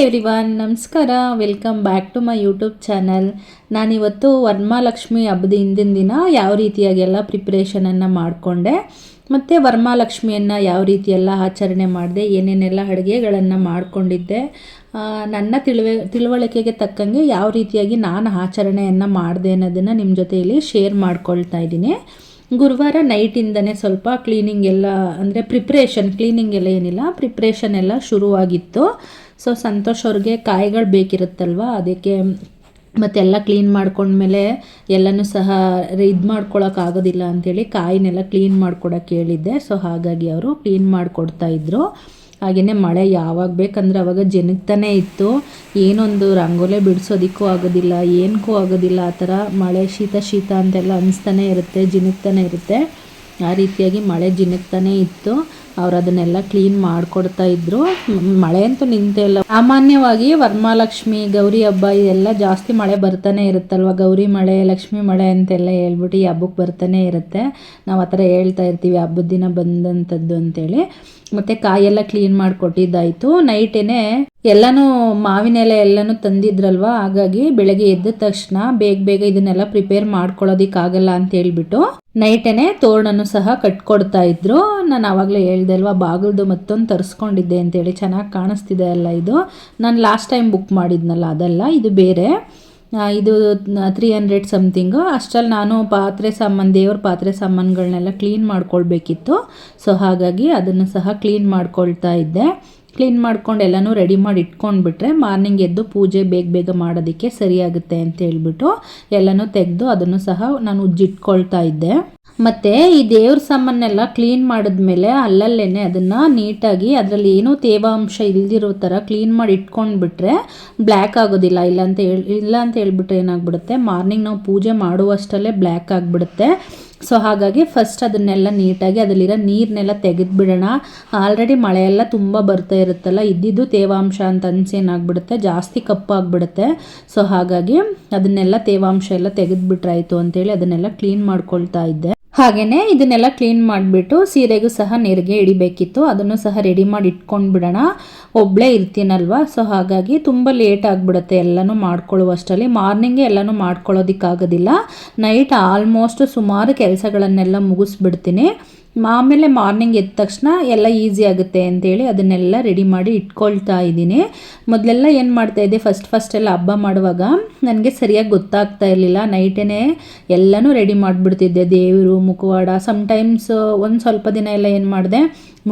Everyone, ನಮಸ್ಕಾರ. Welcome back to my YouTube channel. ನಾನಿವತ್ತು ವರಮಹಾಲಕ್ಷ್ಮಿ ಹಬ್ಬದ ಹಿಂದಿನ ದಿನ ಯಾವ ರೀತಿಯಾಗಿ ಎಲ್ಲ ಪ್ರಿಪ್ರೇಷನನ್ನು ಮಾಡಿಕೊಂಡೆ ಮತ್ತು ವರಮಹಾಲಕ್ಷ್ಮಿಯನ್ನು ಯಾವ ರೀತಿಯೆಲ್ಲ ಆಚರಣೆ ಮಾಡಿದೆ, ಏನೇನೆಲ್ಲ ಅಡುಗೆಗಳನ್ನು ಮಾಡಿಕೊಂಡಿದ್ದೆ, ನನ್ನ ತಿಳುವಳಿಕೆಗೆ ತಕ್ಕಂಗೆ ಯಾವ ರೀತಿಯಾಗಿ ನಾನು ಆಚರಣೆಯನ್ನು ಮಾಡಿದೆ ಅನ್ನೋದನ್ನು ನಿಮ್ಮ ಜೊತೆಯಲ್ಲಿ ಶೇರ್ ಮಾಡ್ಕೊಳ್ತಾ ಇದ್ದೀನಿ. ಗುರುವಾರ ನೈಟಿಂದನೇ ಸ್ವಲ್ಪ ಕ್ಲೀನಿಂಗ್ ಎಲ್ಲ ಅಂದರೆ ಕ್ಲೀನಿಂಗ್ ಎಲ್ಲ ಏನಿಲ್ಲ, ಪ್ರಿಪ್ರೇಷನ್ ಎಲ್ಲ ಶುರುವಾಗಿತ್ತು. ಸೊ ಸಂತೋಷ್ ಅವ್ರಿಗೆ ಕಾಯಿಗಳು ಬೇಕಿರುತ್ತಲ್ವ, ಅದಕ್ಕೆ ಮತ್ತೆಲ್ಲ ಕ್ಲೀನ್ ಮಾಡ್ಕೊಂಡ್ಮೇಲೆ ಎಲ್ಲನೂ ಸಹ ಇದು ಮಾಡ್ಕೊಳಕ್ಕಾಗೋದಿಲ್ಲ ಅಂಥೇಳಿ ಕಾಯಿನೆಲ್ಲ ಕ್ಲೀನ್ ಮಾಡ್ಕೊಡೋಕ್ಕೆ ಹೇಳಿದ್ದೆ. ಸೊ ಹಾಗಾಗಿ ಅವರು ಕ್ಲೀನ್ ಮಾಡಿಕೊಡ್ತಾಯಿದ್ರು. ಹಾಗೆಯೇ ಮಳೆ ಯಾವಾಗ ಬೇಕಂದ್ರೆ ಅವಾಗ ಜಿನುಗ್ತಾನೆ ಇತ್ತು. ಏನೊಂದು ರಂಗೋಲೆ ಬಿಡಿಸೋದಕ್ಕೂ ಆಗೋದಿಲ್ಲ, ಏನಕ್ಕೂ ಆಗೋದಿಲ್ಲ. ಆ ಥರ ಮಳೆ ಶೀತ ಅಂತೆಲ್ಲ ಅನಿಸ್ತಾನೆ ಇರುತ್ತೆ, ಜಿನುಗ್ತಾನೆ ಇರುತ್ತೆ. ಆ ರೀತಿಯಾಗಿ ಮಳೆ ಜಿನುಗ್ತಾನೆ ಇತ್ತು. ಅವ್ರು ಅದನ್ನೆಲ್ಲ ಕ್ಲೀನ್ ಮಾಡಿಕೊಡ್ತಾ ಇದ್ರು. ಮಳೆ ಅಂತೂ ನಿಂತೇ ಇಲ್ಲ. ಸಾಮಾನ್ಯವಾಗಿ ವರಮಹಾಲಕ್ಷ್ಮಿ, ಗೌರಿ ಹಬ್ಬ ಇದೆಲ್ಲ ಜಾಸ್ತಿ ಮಳೆ ಬರ್ತಾನೆ ಇರುತ್ತಲ್ವ. ಗೌರಿ ಮಳೆ, ಲಕ್ಷ್ಮಿ ಮಳೆ ಅಂತೆಲ್ಲ ಹೇಳ್ಬಿಟ್ಟು ಈ ಹಬ್ಬಕ್ಕೆ ಬರ್ತಾನೆ ಇರುತ್ತೆ. ನಾವು ಆ ಥರ ಹೇಳ್ತಾ ಇರ್ತೀವಿ, ಹಬ್ಬದ ದಿನ ಬಂದಂಥದ್ದು ಅಂತೇಳಿ. ಮತ್ತು ಕಾಯೆಲ್ಲ ಕ್ಲೀನ್ ಮಾಡಿಕೊಟ್ಟಿದ್ದಾಯಿತು. ನೈಟೇನೆ ಎಲ್ಲನೂ ಮಾವಿನ ಎಲೆ ಎಲ್ಲನೂ ತಂದಿದ್ರಲ್ವ, ಹಾಗಾಗಿ ಬೆಳಗ್ಗೆ ಎದ್ದ ತಕ್ಷಣ ಬೇಗ ಇದನ್ನೆಲ್ಲ ಪ್ರಿಪೇರ್ ಮಾಡ್ಕೊಳ್ಳೋದಕ್ಕಾಗಲ್ಲ ಅಂತ ಹೇಳ್ಬಿಟ್ಟು ನೈಟೇನೆ ತೋರಣನೂ ಸಹ ಕಟ್ಕೊಡ್ತಾ ಇದ್ರು. ನಾನು ಆವಾಗಲೇ ಹೇಳ್ದೆ ಅಲ್ವಾ, ಬಾಗಿಲ್ದು ಮತ್ತೊಂದು ತರಿಸ್ಕೊಂಡಿದ್ದೆ ಅಂತೇಳಿ. ಚೆನ್ನಾಗಿ ಕಾಣಿಸ್ತಿದೆ ಅಲ್ಲ ಇದು. ನಾನು ಲಾಸ್ಟ್ ಟೈಮ್ ಬುಕ್ ಮಾಡಿದ್ನಲ್ಲ ಅದಲ್ಲ, ಇದು ಬೇರೆ. ಇದು 300 ಸಮಥಿಂಗು. ಅಷ್ಟರಲ್ಲಿ ನಾನು ದೇವ್ರ ಪಾತ್ರೆ ಸಾಮಾನುಗಳನ್ನೆಲ್ಲ ಕ್ಲೀನ್ ಮಾಡ್ಕೊಳ್ಬೇಕಿತ್ತು. ಸೊ ಹಾಗಾಗಿ ಅದನ್ನು ಸಹ ಕ್ಲೀನ್ ಮಾಡ್ಕೊಳ್ತಾ ಇದ್ದೆ. ಕ್ಲೀನ್ ಮಾಡ್ಕೊಂಡು ಎಲ್ಲನೂ ರೆಡಿ ಮಾಡಿ ಇಟ್ಕೊಂಡ್ಬಿಟ್ರೆ ಮಾರ್ನಿಂಗ್ ಎದ್ದು ಪೂಜೆ ಬೇಗ ಮಾಡೋದಕ್ಕೆ ಸರಿಯಾಗುತ್ತೆ ಅಂತ ಹೇಳ್ಬಿಟ್ಟು ಎಲ್ಲನೂ ತೆಗೆದು ಅದನ್ನು ಸಹ ನಾನು ಉಜ್ಜಿಟ್ಕೊಳ್ತಾ ಇದ್ದೆ. ಮತ್ತು ಈ ದೇವ್ರ ಸಾಮಾನೆಲ್ಲ ಕ್ಲೀನ್ ಮಾಡಿದ್ಮೇಲೆ ಅಲ್ಲಲ್ಲೇ ಅದನ್ನು ನೀಟಾಗಿ ಅದರಲ್ಲಿ ಏನೂ ತೇವಾಂಶ ಇಲ್ದಿರೋ ಥರ ಕ್ಲೀನ್ ಮಾಡಿ ಇಟ್ಕೊಂಡ್ಬಿಟ್ರೆ ಬ್ಲ್ಯಾಕ್ ಆಗೋದಿಲ್ಲ. ಇಲ್ಲ ಅಂತ ಹೇಳ್ಬಿಟ್ರೆ ಏನಾಗ್ಬಿಡುತ್ತೆ, ಮಾರ್ನಿಂಗ್ ನಾವು ಪೂಜೆ ಮಾಡುವಷ್ಟರಲ್ಲೇ ಬ್ಲ್ಯಾಕ್ ಆಗಿಬಿಡುತ್ತೆ. ಸೊ ಹಾಗಾಗಿ ಫಸ್ಟ್ ಅದನ್ನೆಲ್ಲ ನೀಟಾಗಿ ಅದರಲ್ಲಿರೋ ನೀರನ್ನೆಲ್ಲ ತೆಗೆದುಬಿಡೋಣ. ಆಲ್ರೆಡಿ ಮಳೆಯೆಲ್ಲ ತುಂಬ ಬರ್ತಾ ಇರುತ್ತಲ್ಲ, ಇದ್ದಿದ್ದು ತೇವಾಂಶ ಅಂತ ಅನಿಸಿ ಏನಾಗ್ಬಿಡುತ್ತೆ, ಜಾಸ್ತಿ ಕಪ್ಪಾಗ್ಬಿಡುತ್ತೆ. ಸೊ ಹಾಗಾಗಿ ಅದನ್ನೆಲ್ಲ ತೇವಾಂಶ ಎಲ್ಲ ತೆಗೆದುಬಿಟ್ರಾಯ್ತು ಅಂತೇಳಿ ಅದನ್ನೆಲ್ಲ ಕ್ಲೀನ್ ಮಾಡ್ಕೊಳ್ತಾ ಇದ್ದೆ. ಹಾಗೆಯೇ ಇದನ್ನೆಲ್ಲ ಕ್ಲೀನ್ ಮಾಡಿಬಿಟ್ಟು ಸೀರೆಗೂ ಸಹ ನೆರಿಗೆ ಇಡಿಬೇಕಿತ್ತು. ಅದನ್ನು ಸಹ ರೆಡಿ ಮಾಡಿ ಇಟ್ಕೊಂಡ್ಬಿಡೋಣ. ಒಬ್ಬಳೇ ಇರ್ತೀನಲ್ವ, ಸೊ ಹಾಗಾಗಿ ತುಂಬ ಲೇಟ್ ಆಗಿಬಿಡುತ್ತೆ ಎಲ್ಲನೂ ಮಾಡ್ಕೊಳ್ಳುವಷ್ಟರಲ್ಲಿ. ಮಾರ್ನಿಂಗೇ ಎಲ್ಲನೂ ಮಾಡ್ಕೊಳ್ಳೋದಕ್ಕಾಗೋದಿಲ್ಲ. ನೈಟ್ ಆಲ್ಮೋಸ್ಟ್ ಸುಮಾರು ಕೆಲಸಗಳನ್ನೆಲ್ಲ ಮುಗಿಸ್ಬಿಡ್ತೀನಿ. ಆಮೇಲೆ ಮಾರ್ನಿಂಗ್ ಎದ್ದ ತಕ್ಷಣ ಎಲ್ಲ ಈಸಿ ಆಗುತ್ತೆ ಅಂತೇಳಿ ಅದನ್ನೆಲ್ಲ ರೆಡಿ ಮಾಡಿ ಇಟ್ಕೊಳ್ತಾ ಇದ್ದೀನಿ. ಮೊದಲೆಲ್ಲ ಏನು ಮಾಡ್ತಾಯಿದ್ದೆ, ಫಸ್ಟ್ ಎಲ್ಲ ಹಬ್ಬ ಮಾಡುವಾಗ ನನಗೆ ಸರಿಯಾಗಿ ಗೊತ್ತಾಗ್ತಾ ಇರಲಿಲ್ಲ. ನೈಟೇ ಎಲ್ಲನೂ ರೆಡಿ ಮಾಡಿಬಿಡ್ತಿದ್ದೆ. ದೇವರು, ಮುಖವಾಡ, ಸಮ್ಟೈಮ್ಸ್ ಒಂದು ಸ್ವಲ್ಪ ದಿನ ಎಲ್ಲ ಏನು ಮಾಡಿದೆ,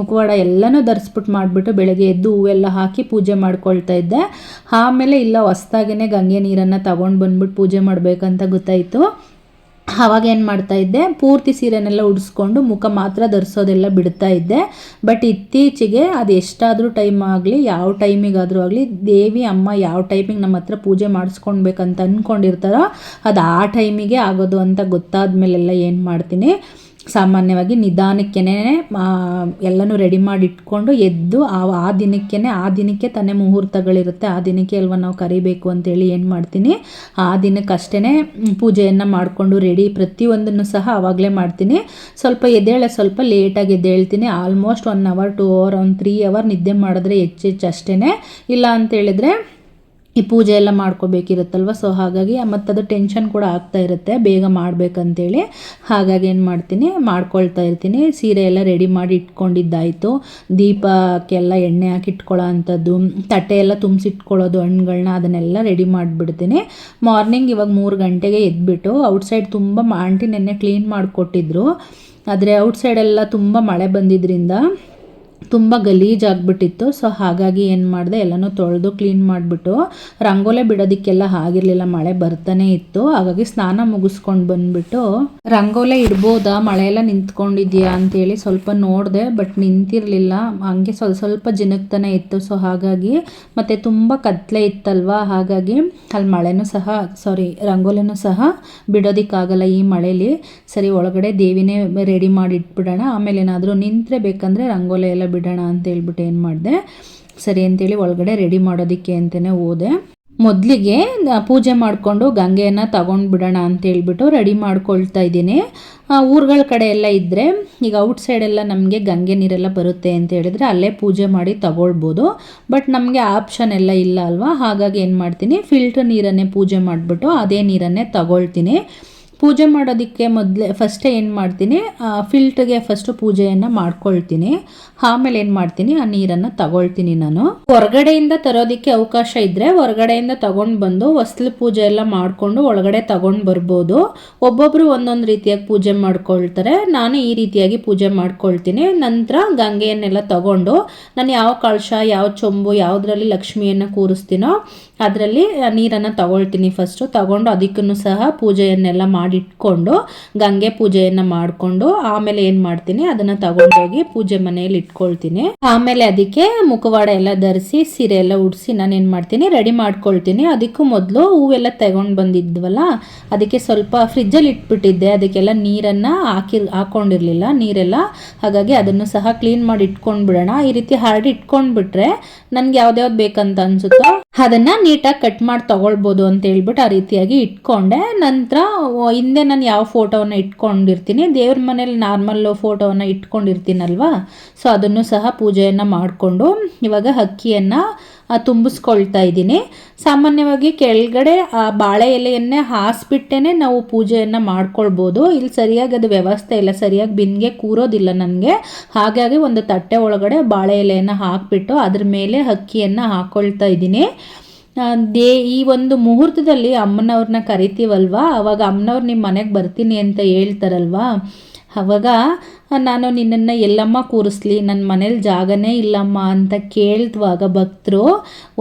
ಮುಖವಾಡ ಎಲ್ಲನೂ ಧರಿಸ್ಬಿಟ್ಟು ಮಾಡಿಬಿಟ್ಟು ಬೆಳಗ್ಗೆ ಎದ್ದು ಹೂವೆಲ್ಲ ಹಾಕಿ ಪೂಜೆ ಮಾಡ್ಕೊಳ್ತಾ ಇದ್ದೆ. ಆಮೇಲೆ ಇಲ್ಲ, ಹೊಸ್ದಾಗೇ ಗಂಗೆ ನೀರನ್ನು ತಗೊಂಡು ಬಂದ್ಬಿಟ್ಟು ಪೂಜೆ ಮಾಡಬೇಕಂತ ಗೊತ್ತಾಯಿತು. ಆವಾಗ ಏನು ಮಾಡ್ತಾಯಿದ್ದೆ, ಪೂರ್ತಿ ಸೀರೆನೆಲ್ಲ ಉಡಿಸ್ಕೊಂಡು ಮುಖ ಮಾತ್ರ ಧರಿಸೋದೆಲ್ಲ ಬಿಡ್ತಾ ಇದ್ದೆ. ಬಟ್ ಇತ್ತೀಚೆಗೆ ಅದು ಎಷ್ಟಾದರೂ ಟೈಮ್ ಆಗಲಿ, ಯಾವ ಟೈಮಿಗಾದರೂ ಆಗಲಿ, ದೇವಿ ಅಮ್ಮ ಯಾವ ಟೈಮಿಗೆ ನಮ್ಮ ಹತ್ರ ಪೂಜೆ ಮಾಡಿಸ್ಕೊಳ್ಬೇಕಂತ ಅಂದ್ಕೊಂಡಿರ್ತಾರೋ ಅದು ಆ ಟೈಮಿಗೆ ಆಗೋದು ಅಂತ ಗೊತ್ತಾದ ಮೇಲೆಲ್ಲ ಏನು ಮಾಡ್ತೀನಿ, ಸಾಮಾನ್ಯವಾಗಿ ನಿಧಾನಕ್ಕೇ ಎಲ್ಲನೂ ರೆಡಿ ಮಾಡಿ ಇಟ್ಕೊಂಡು ಎದ್ದು ಆ ದಿನಕ್ಕೆ ತಾನೇ ಮುಹೂರ್ತಗಳಿರುತ್ತೆ. ಆ ದಿನಕ್ಕೆ ಅಲ್ವ ನಾವು ಕರಿಬೇಕು ಅಂತೇಳಿ ಏನು ಮಾಡ್ತೀನಿ, ಆ ದಿನಕ್ಕಷ್ಟೇ ಪೂಜೆಯನ್ನು ಮಾಡಿಕೊಂಡು ರೆಡಿ ಪ್ರತಿಯೊಂದನ್ನು ಸಹ ಆವಾಗಲೇ ಮಾಡ್ತೀನಿ. ಸ್ವಲ್ಪ ಲೇಟಾಗಿ ಎದ್ದೇಳ್ತೀನಿ. ಆಲ್ಮೋಸ್ಟ್ 1 hour 2 hour 3 hour ನಿದ್ದೆ ಮಾಡಿದ್ರೆ ಹೆಚ್ಚು ಅಷ್ಟೇ. ಇಲ್ಲ ಅಂತೇಳಿದರೆ ಈ ಪೂಜೆ ಎಲ್ಲ ಮಾಡ್ಕೋಬೇಕಿರುತ್ತಲ್ವ. ಸೊ ಹಾಗಾಗಿ ಮತ್ತದು ಟೆನ್ಷನ್ ಕೂಡ ಆಗ್ತಾ ಇರುತ್ತೆ ಬೇಗ ಮಾಡಬೇಕಂತೇಳಿ. ಹಾಗಾಗಿ ಏನು ಮಾಡ್ತೀನಿ, ಮಾಡ್ಕೊಳ್ತಾ ಇರ್ತೀನಿ. ಸೀರೆ ಎಲ್ಲ ರೆಡಿ ಮಾಡಿ ಇಟ್ಕೊಂಡಿದ್ದಾಯಿತು. ದೀಪಕ್ಕೆಲ್ಲ ಎಣ್ಣೆ ಹಾಕಿ ಇಟ್ಕೊಳ್ಳೋ ಅಂಥದ್ದು, ತಟ್ಟೆ ಎಲ್ಲ ತುಂಬಿಸಿಟ್ಕೊಳ್ಳೋದು ಹಣ್ಣುಗಳನ್ನ, ಅದನ್ನೆಲ್ಲ ರೆಡಿ ಮಾಡಿಬಿಡ್ತೀನಿ. ಮಾರ್ನಿಂಗ್ ಇವಾಗ 3 ಗಂಟೆಗೆ ಎದ್ಬಿಟ್ಟು ಔಟ್ಸೈಡ್ ತುಂಬ ಆಂಟಿ ನೆನ್ನೆ ಕ್ಲೀನ್ ಮಾಡಿಕೊಟ್ಟಿದ್ರು. ಆದರೆ ಔಟ್ಸೈಡೆಲ್ಲ ತುಂಬ ಮಳೆ ಬಂದಿದ್ದರಿಂದ ತುಂಬ ಗಲೀಜಾಗ್ಬಿಟ್ಟಿತ್ತು. ಸೊ ಹಾಗಾಗಿ ಏನು ಮಾಡಿದೆ, ಎಲ್ಲನೂ ತೊಳೆದು ಕ್ಲೀನ್ ಮಾಡಿಬಿಟ್ಟು ರಂಗೋಲೆ ಬಿಡೋದಕ್ಕೆಲ್ಲ ಆಗಿರಲಿಲ್ಲ, ಮಳೆ ಬರ್ತಾನೆ ಇತ್ತು. ಹಾಗಾಗಿ ಸ್ನಾನ ಮುಗಿಸ್ಕೊಂಡು ಬಂದುಬಿಟ್ಟು ರಂಗೋಲೆ ಇಡ್ಬೋದಾ, ಮಳೆಯೆಲ್ಲ ನಿಂತ್ಕೊಂಡಿದ್ಯಾ ಅಂತೇಳಿ ಸ್ವಲ್ಪ ನೋಡಿದೆ. ಬಟ್ ನಿಂತಿರಲಿಲ್ಲ, ಹಂಗೆ ಸ್ವಲ್ಪ ಜಿನುಗ್ತಾನೆ ಇತ್ತು. ಸೊ ಹಾಗಾಗಿ ಮತ್ತು ತುಂಬ ಕತ್ಲೆ ಇತ್ತಲ್ವ, ಹಾಗಾಗಿ ಅಲ್ಲಿ ರಂಗೋಲೆನೂ ಸಹ ಬಿಡೋದಕ್ಕಾಗಲ್ಲ ಈ ಮಳೇಲಿ. ಸರಿ, ಒಳಗಡೆ ದೇವಿನೇ ರೆಡಿ ಮಾಡಿ ಇಟ್ಬಿಡೋಣ, ಆಮೇಲೆ ಏನಾದರೂ ನಿಂತರೆ ಬೇಕಂದರೆ ರಂಗೋಲೆ ಎಲ್ಲ ಬಿಡೋಣ ಅಂತ ಹೇಳ್ಬಿಟ್ಟು ಏನು ಮಾಡಿದೆ, ಸರಿ ಅಂತೇಳಿ ಒಳಗಡೆ ರೆಡಿ ಮಾಡೋದಕ್ಕೆ ಅಂತಲೇ ಹೋದೆ. ಮೊದಲಿಗೆ ಪೂಜೆ ಮಾಡಿಕೊಂಡು ಗಂಗೆಯನ್ನು ತಗೊಂಡು ಬಿಡೋಣ ಅಂತೇಳ್ಬಿಟ್ಟು ರೆಡಿ ಮಾಡ್ಕೊಳ್ತಾ ಇದ್ದೀನಿ. ಊರುಗಳ ಕಡೆ ಎಲ್ಲ ಇದ್ದರೆ ಈಗ ಔಟ್ ಸೈಡೆಲ್ಲ ನಮಗೆ ಗಂಗೆ ನೀರೆಲ್ಲ ಬರುತ್ತೆ ಅಂತ ಹೇಳಿದ್ರೆ ಅಲ್ಲೇ ಪೂಜೆ ಮಾಡಿ ತಗೊಳ್ಬೋದು. ಬಟ್ ನಮಗೆ ಆಪ್ಷನ್ ಎಲ್ಲ ಇಲ್ಲ ಅಲ್ವಾ, ಹಾಗಾಗಿ ಏನು ಮಾಡ್ತೀನಿ, ಫಿಲ್ಟರ್ ನೀರನ್ನೇ ಪೂಜೆ ಮಾಡಿಬಿಟ್ಟು ಅದೇ ನೀರನ್ನೇ ತಗೊಳ್ತೀನಿ. ಪೂಜೆ ಮಾಡೋದಕ್ಕೆ ಫಸ್ಟೇ ಏನು ಮಾಡ್ತೀನಿ, ಫಿಲ್ಟ್ರಿಗೆ ಫಸ್ಟು ಪೂಜೆಯನ್ನು ಮಾಡ್ಕೊಳ್ತೀನಿ. ಆಮೇಲೆ ಏನು ಮಾಡ್ತೀನಿ, ಆ ನೀರನ್ನು ತಗೊಳ್ತೀನಿ. ನಾನು ಹೊರಗಡೆಯಿಂದ ತರೋದಕ್ಕೆ ಅವಕಾಶ ಇದ್ದರೆ ಹೊರಗಡೆಯಿಂದ ತಗೊಂಡು ಬಂದು ಹೊಸ್ಲು ಪೂಜೆ ಎಲ್ಲ ಮಾಡಿಕೊಂಡು ಒಳಗಡೆ ತಗೊಂಡು ಬರ್ಬೋದು. ಒಬ್ಬೊಬ್ಬರು ಒಂದೊಂದು ರೀತಿಯಾಗಿ ಪೂಜೆ ಮಾಡ್ಕೊಳ್ತಾರೆ. ನಾನು ಈ ರೀತಿಯಾಗಿ ಪೂಜೆ ಮಾಡ್ಕೊಳ್ತೀನಿ. ನಂತರ ಗಂಗೆಯನ್ನೆಲ್ಲ ತಗೊಂಡು ನಾನು ಯಾವ ಕಳಶ, ಯಾವ ಚೊಂಬು, ಯಾವುದರಲ್ಲಿ ಲಕ್ಷ್ಮಿಯನ್ನು ಕೂರಿಸ್ತೀನೋ ಅದರಲ್ಲಿ ನೀರನ್ನು ತಗೊಳ್ತೀನಿ. ಫಸ್ಟು ತಗೊಂಡು ಅದಕ್ಕೂ ಸಹ ಪೂಜೆಯನ್ನೆಲ್ಲ ಮಾಡಿಟ್ಕೊಂಡು ಗಂಗೆ ಪೂಜೆಯನ್ನು ಮಾಡಿಕೊಂಡು ಆಮೇಲೆ ಏನು ಮಾಡ್ತೀನಿ, ಅದನ್ನು ತಗೊಂಡೋಗಿ ಪೂಜೆ ಮನೆಯಲ್ಲಿ ಇಟ್ಕೊಳ್ತೀನಿ. ಆಮೇಲೆ ಅದಕ್ಕೆ ಮುಖವಾಡ ಎಲ್ಲ ಧರಿಸಿ ಸೀರೆ ಎಲ್ಲ ಉಡಿಸಿ ನಾನು ಏನು ಮಾಡ್ತೀನಿ, ರೆಡಿ ಮಾಡ್ಕೊಳ್ತೀನಿ. ಅದಕ್ಕೂ ಮೊದಲು ಹೂವೆಲ್ಲ ತಗೊಂಡು ಬಂದಿದ್ವಲ್ಲ, ಅದಕ್ಕೆ ಸ್ವಲ್ಪ ಫ್ರಿಜ್ಜಲ್ಲಿ ಇಟ್ಬಿಟ್ಟಿದ್ದೆ. ಅದಕ್ಕೆಲ್ಲ ನೀರನ್ನು ಹಾಕೊಂಡಿರಲಿಲ್ಲ ನೀರೆಲ್ಲ. ಹಾಗಾಗಿ ಅದನ್ನು ಸಹ ಕ್ಲೀನ್ ಮಾಡಿ ಇಟ್ಕೊಂಡು ಬಿಡೋಣ. ಈ ರೀತಿ ಹರಡಿ ಇಟ್ಕೊಂಡ್ಬಿಟ್ರೆ ನನಗೆ ಯಾವ್ದ್ಯಾವ್ದು ಬೇಕಂತ ಅನ್ಸುತ್ತೋ ಅದನ್ನು ನೀಟಾಗಿ ಕಟ್ ಮಾಡಿ ತೊಗೊಳ್ಬೋದು ಅಂತ ಹೇಳ್ಬಿಟ್ಟು ಆ ರೀತಿಯಾಗಿ ಇಟ್ಕೊಂಡೆ. ನಂತರ ಹಿಂದೆ ನಾನು ಯಾವ ಫೋಟೋವನ್ನು ಇಟ್ಕೊಂಡಿರ್ತೀನಿ, ದೇವ್ರ ಮನೇಲಿ ನಾರ್ಮಲ್ಲು ಫೋಟೋವನ್ನು ಇಟ್ಕೊಂಡಿರ್ತೀನಲ್ವಾ, ಸೊ ಅದನ್ನು ಸಹ ಪೂಜೆಯನ್ನು ಮಾಡಿಕೊಂಡು ಇವಾಗ ಅಕ್ಕಿಯನ್ನು ತುಂಬಿಸ್ಕೊಳ್ತಾ ಇದ್ದೀನಿ. ಸಾಮಾನ್ಯವಾಗಿ ಕೆಳಗಡೆ ಆ ಬಾಳೆ ಎಲೆಯನ್ನೇ ಹಾಸ್ಬಿಟ್ಟೇ ನಾವು ಪೂಜೆಯನ್ನು ಮಾಡ್ಕೊಳ್ಬೋದು. ಇಲ್ಲಿ ಸರಿಯಾಗಿ ಅದು ವ್ಯವಸ್ಥೆ ಇಲ್ಲ, ಸರಿಯಾಗಿ ಬಿನ್ಗೆ ಕೂರೋದಿಲ್ಲ ನನಗೆ. ಹಾಗಾಗಿ ಒಂದು ತಟ್ಟೆ ಒಳಗಡೆ ಬಾಳೆ ಎಲೆಯನ್ನು ಹಾಕಿಬಿಟ್ಟು ಅದ್ರ ಮೇಲೆ ಅಕ್ಕಿಯನ್ನು ಹಾಕ್ಕೊಳ್ತಾ ಇದ್ದೀನಿ. ಈ ಒಂದು ಮುಹೂರ್ತದಲ್ಲಿ ಅಮ್ಮನವ್ರನ್ನ ಕರಿತೀವಲ್ವಾ, ಅವಾಗ ಅಮ್ಮನವ್ರು ನಿಮ್ಮ ಮನೆಗೆ ಬರ್ತೀನಿ ಅಂತ ಹೇಳ್ತಾರಲ್ವಾ, ಅವಾಗ ನಾನು ನಿನ್ನನ್ನು ಎಲ್ಲಮ್ಮ ಕೂರಿಸ್ಲಿ, ನನ್ನ ಮನೇಲಿ ಜಾಗನೇ ಇಲ್ಲಮ್ಮ ಅಂತ ಕೇಳ್ತವಾಗ ಭಕ್ತರು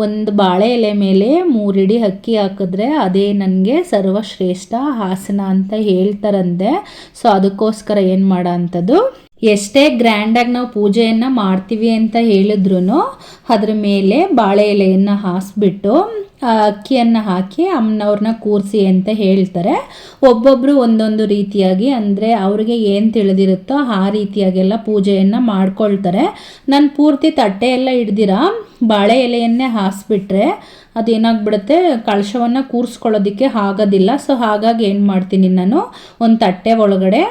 ಒಂದು ಬಾಳೆ ಎಲೆ ಮೇಲೆ 3 ಇಡಿ ಅಕ್ಕಿ ಹಾಕಿದ್ರೆ ಅದೇ ನನಗೆ ಸರ್ವಶ್ರೇಷ್ಠ ಆಸನ ಅಂತ ಹೇಳ್ತಾರಂತೆ. ಸೊ ಅದಕ್ಕೋಸ್ಕರ ಏನು ಮಾಡೋ ಅಂಥದ್ದು, ಎಷ್ಟೇ ಗ್ರ್ಯಾಂಡಾಗಿ ನಾವು ಪೂಜೆಯನ್ನು ಮಾಡ್ತೀವಿ ಅಂತ ಹೇಳಿದ್ರು ಅದ್ರ ಮೇಲೆ ಬಾಳೆ ಎಲೆಯನ್ನು ಹಾಸ್ಬಿಟ್ಟು ಅಕ್ಕಿಯನ್ನು ಹಾಕಿ ಅಮ್ಮನವ್ರನ್ನ ಕೂರಿಸಿ ಅಂತ ಹೇಳ್ತಾರೆ. ಒಬ್ಬೊಬ್ಬರು ಒಂದೊಂದು ರೀತಿಯಾಗಿ, ಅಂದರೆ ಅವ್ರಿಗೆ ಏನು ತಿಳಿದಿರುತ್ತೋ ಆ ರೀತಿಯಾಗೆಲ್ಲ ಪೂಜೆಯನ್ನು ಮಾಡ್ಕೊಳ್ತಾರೆ. ನಾನು ಪೂರ್ತಿ ತಟ್ಟೆ ಎಲ್ಲ ಹಿಡ್ದಿರ ಬಾಳೆ ಎಲೆಯನ್ನೇ ಹಾಸ್ಬಿಟ್ರೆ ಅದೇನಾಗ್ಬಿಡುತ್ತೆ, ಕಳಶವನ್ನು ಕೂರಿಸ್ಕೊಳ್ಳೋದಕ್ಕೆ ಆಗೋದಿಲ್ಲ. ಸೊ ಹಾಗಾಗಿ ಏನು ಮಾಡ್ತೀನಿ, ನಾನು ಒಂದು ತಟ್ಟೆ ಒಳಗಡೆ